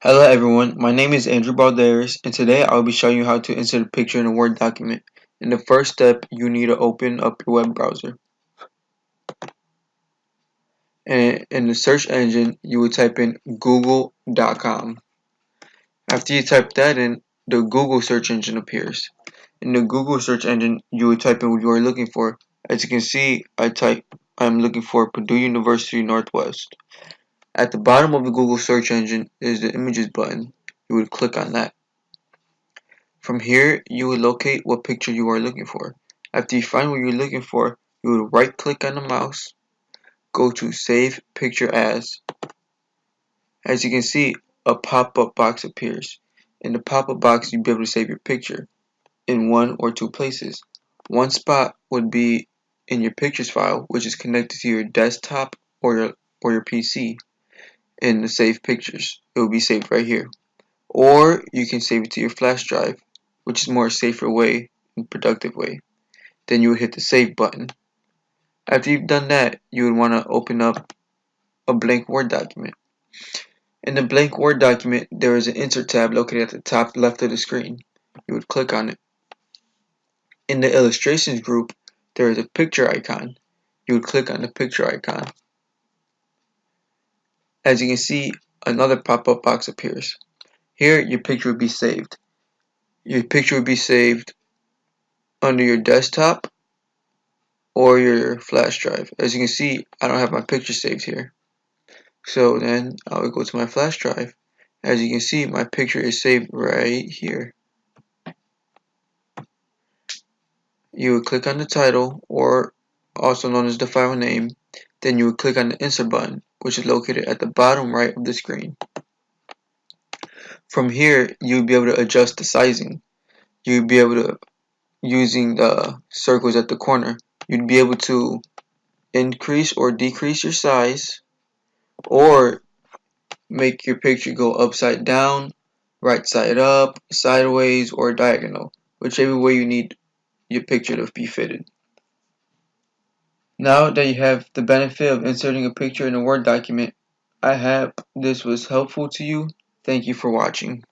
Hello everyone, my name is Andrew Balderas and today I'll be showing you how to insert a picture in a Word document. In the first step, you need to open up your web browser. And in the search engine, you will type in google.com. After you type that in, the Google search engine appears. In the Google search engine, you will type in what you are looking for. As you can see, I'm looking for Purdue University Northwest. At the bottom of the Google search engine is the images button. You would click on that. From here, you will locate what picture you are looking for. After you find what you're looking for, you will right click on the mouse, go to Save Picture As. As you can see, a pop-up box appears. In the pop-up box, you'll be able to save your picture in one or two places. One spot would be in your pictures file, which is connected to your desktop or your PC. In the Save Pictures, it will be saved right here. Or you can save it to your flash drive, which is more safer way and productive way. Then you would hit the save button. After you've done that, you would want to open up a blank Word document. In the blank Word document, there is an insert tab located at the top left of the screen. You would click on it. In the illustrations group, there is a picture icon. You would click on the picture icon. As you can see, another pop-up box appears. Here, your picture would be saved. Your picture would be saved under your desktop or your flash drive. As you can see, I don't have my picture saved here. So then I will go to my flash drive. As you can see, my picture is saved right here. You would click on the title, or also known as the file name. Then you would click on the insert button, which is located at the bottom right of the screen. From here, you'll be able to adjust the sizing. You'll be able to, using the circles at the corner, you'd be able to increase or decrease your size, or make your picture go upside down, right side up, sideways, or diagonal, whichever way you need your picture to be fitted. Now that you have the benefit of inserting a picture in a Word document, I hope this was helpful to you. Thank you for watching.